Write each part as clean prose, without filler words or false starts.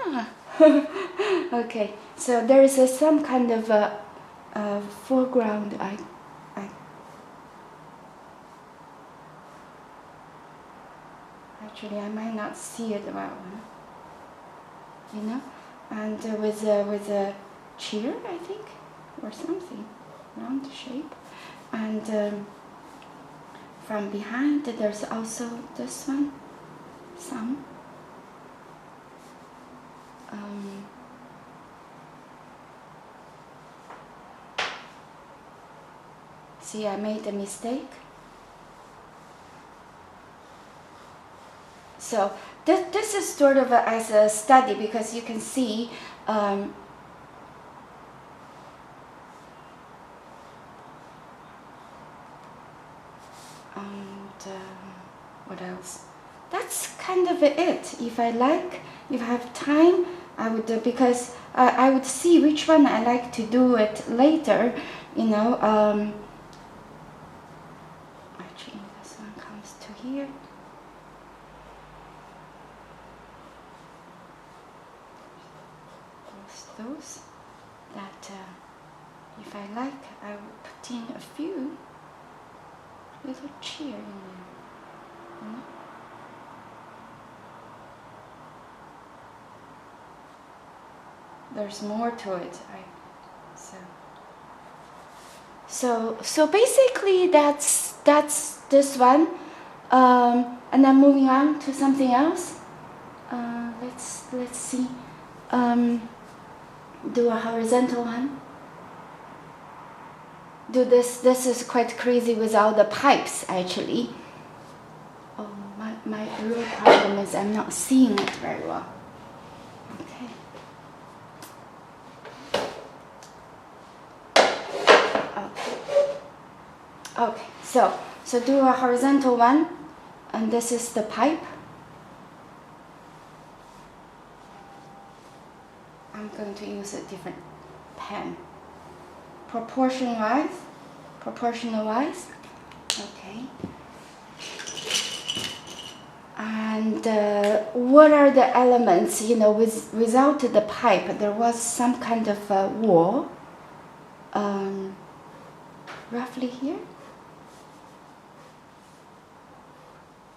Ah, okay. So there is some kind of a foreground. Actually, I might not see it well, you know, and with a chair, I think, or something, round shape, and from behind there's also this one, some. See, I made a mistake. So this is sort of as a study, because you can see and what else? That's kind of it. If I have time, I would because I would see which one I like to do it later, you know. Actually, this one comes to here. Those that if I like, I will put in a few little chair in there. You know? There's more to it. So basically that's this one, and then moving on to something else. Let's see. Do a horizontal one. Do this. This is quite crazy without the pipes, actually. Oh, my real problem is I'm not seeing it very well. Okay. Okay. So do a horizontal one, and this is the pipe. I'm going to use a different pen. Proportional wise, okay. And what are the elements? You know, without the pipe, there was some kind of wall, roughly here,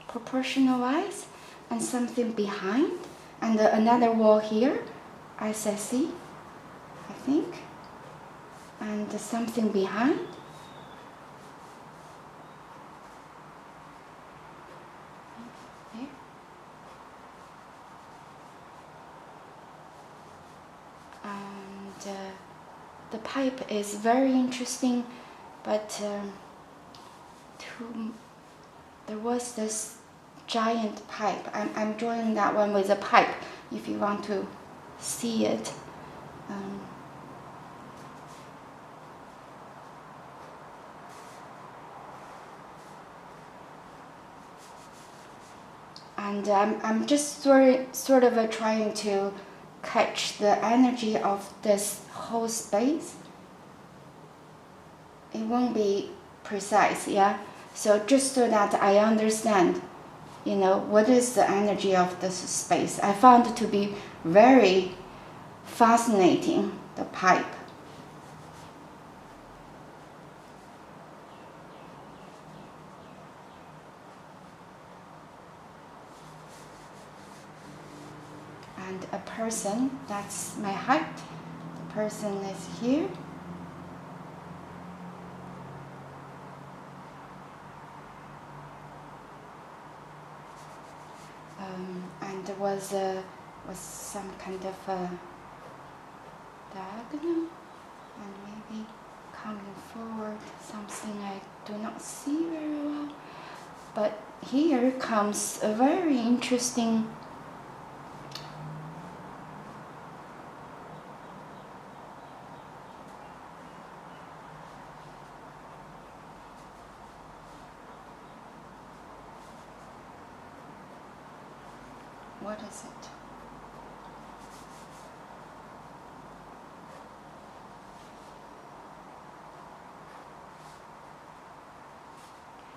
proportional wise, and something behind, and another wall here, as I see, I think. And something behind. There. And the pipe is very interesting, but there was this giant pipe. I'm drawing that one with a pipe, if you want to see it. And I'm just sort of trying to catch the energy of this whole space. It won't be precise, yeah? So just so that I understand, you know, what is the energy of this space. I found it to be very fascinating, the pipe. And a person, that's my height. The person is here. And there was some kind of a diagonal, and maybe coming forward, something I do not see very well. But here comes a very interesting what is it?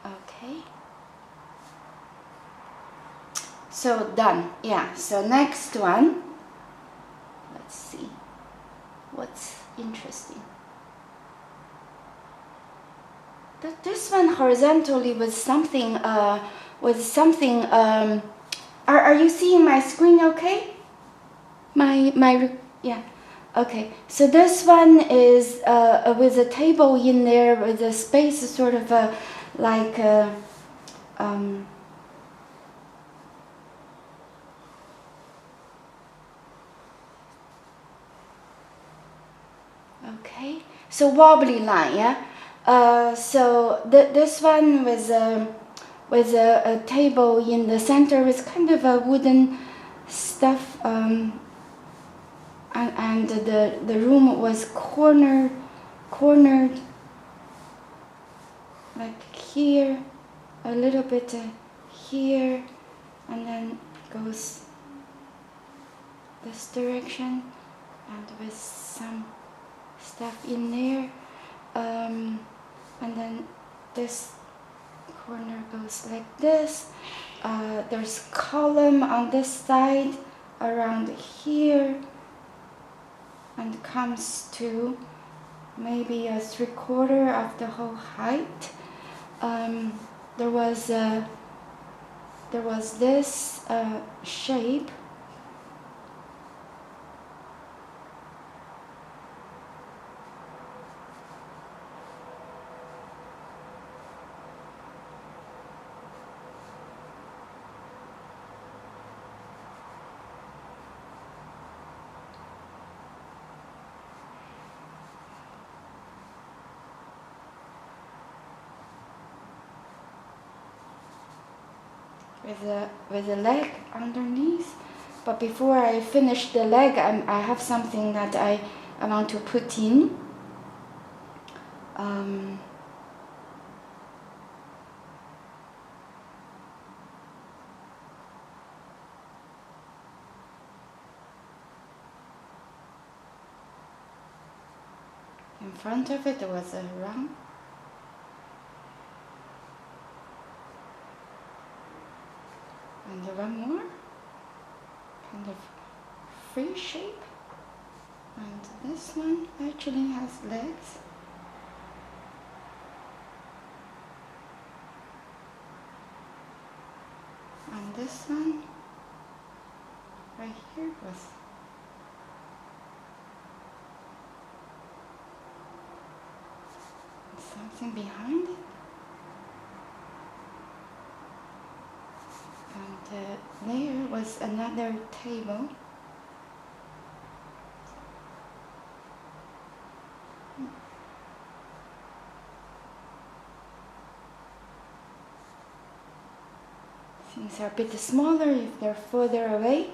Okay. So done. Yeah. So next one, Let's see what's interesting. This one horizontally was something. Are you seeing my screen? Okay. Yeah. Okay. So this one is with a table in there with a space, sort of like. Okay, so wobbly line, yeah. So this one was with a table in the center with kind of a wooden stuff, and the room was cornered like here, a little bit here, and then goes this direction, and with some stuff in there, and then this corner goes like this. There's column on this side around here, and comes to maybe a 3/4 of the whole height. There was this shape. With a leg underneath, but before I finish the leg, I have something that I want to put in. In front of it, there was a round. And one more, kind of free shape. And this one actually has legs. And this one right here was something behind it. And there was another table. Things are a bit smaller if they're further away.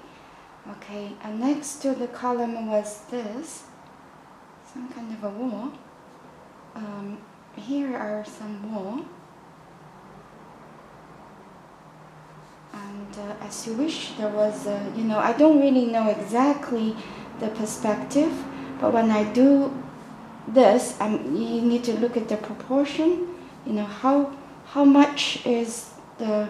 Okay, and next to the column was this, some kind of a wall. Here are some wall. And as you wish, there was, I don't really know exactly the perspective, but when I do this, you need to look at the proportion, how much is the,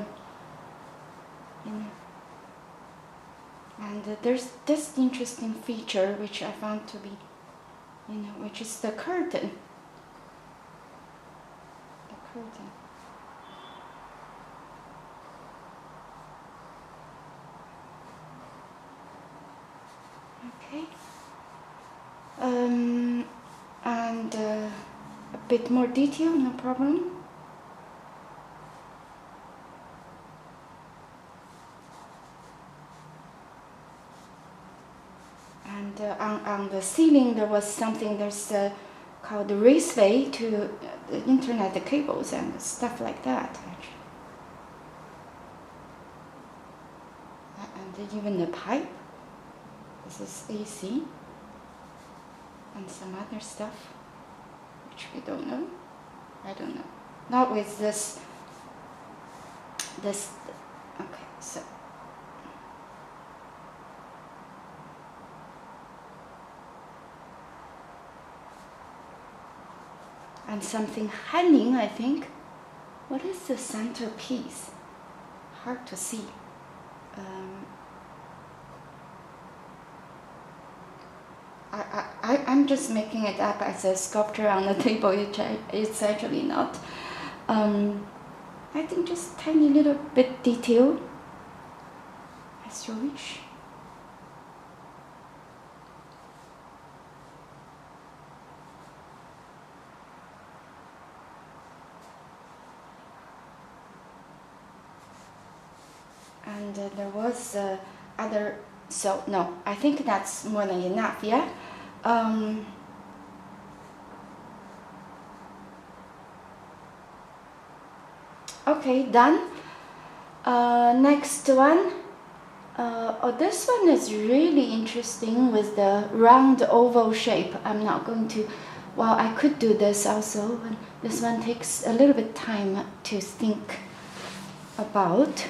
and there's this interesting feature which I found to be, which is the curtain. The curtain. Okay. And a bit more detail, no problem. And on the ceiling there was something called the raceway to the internet, the cables and stuff like that. Actually. And even the pipe. This is AC. And some other stuff, which we don't know. I don't know. Not with this. Okay, so. And something hanging, I think. What is the centerpiece? Hard to see. I'm just making it up as a sculpture on the table. It's actually not. I think just tiny little bit detail as you wish. And there was other, so no, I think that's more than enough, yeah? Okay, done. Next one. Oh, this one is really interesting with the round oval shape. I'm not going to, well, I could do this also, but this one takes a little bit time to think about.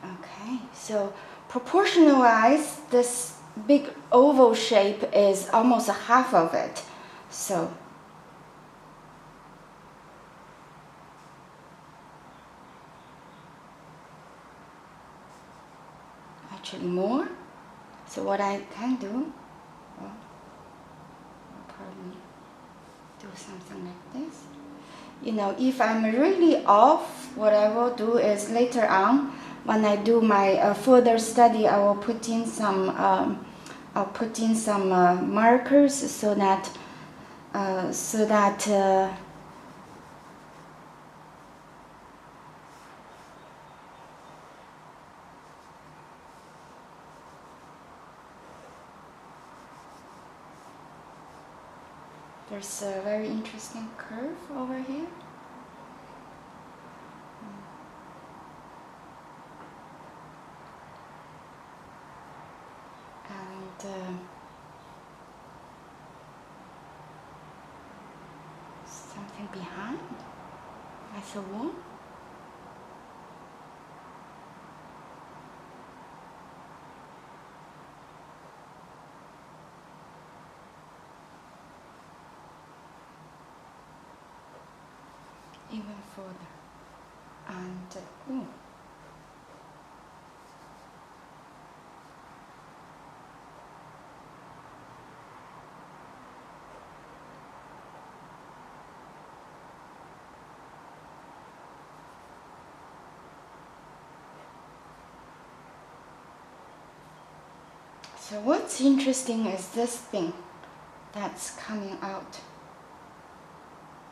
Okay, so proportional-wise, this big oval shape is almost half of it. So actually more. So what I can do, well, I'll probably do something like this. You know, if I'm really off, what I will do is later on, when I do my further study, I will put in some markers so that there's a very interesting curve over here. And something behind, as a wall. Even further. And ooh. So what's interesting is this thing that's coming out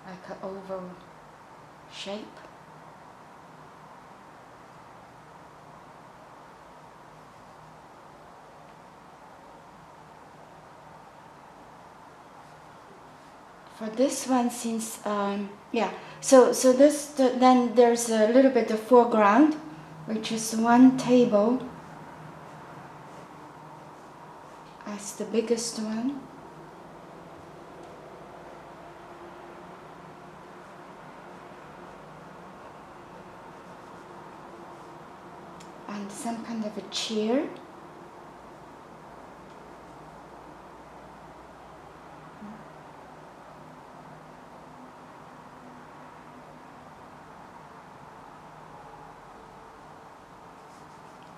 like an oval shape. For this one, since yeah, so then there's a little bit of foreground, which is one table as the biggest one. And some kind of a chair.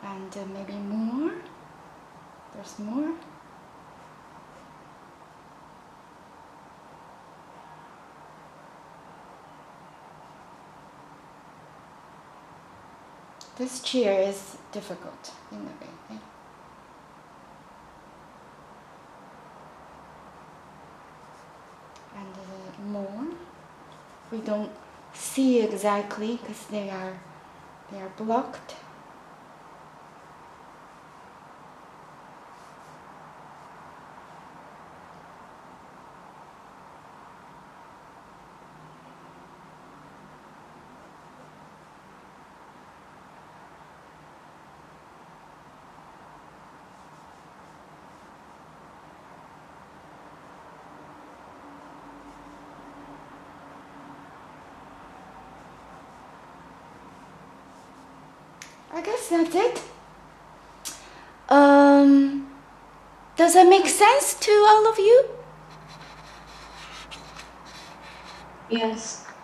And maybe more. There's more. This chair is difficult in a way. Yeah. And more. We don't see exactly because they are blocked. I guess that's it. Does that make sense to all of you? Yes.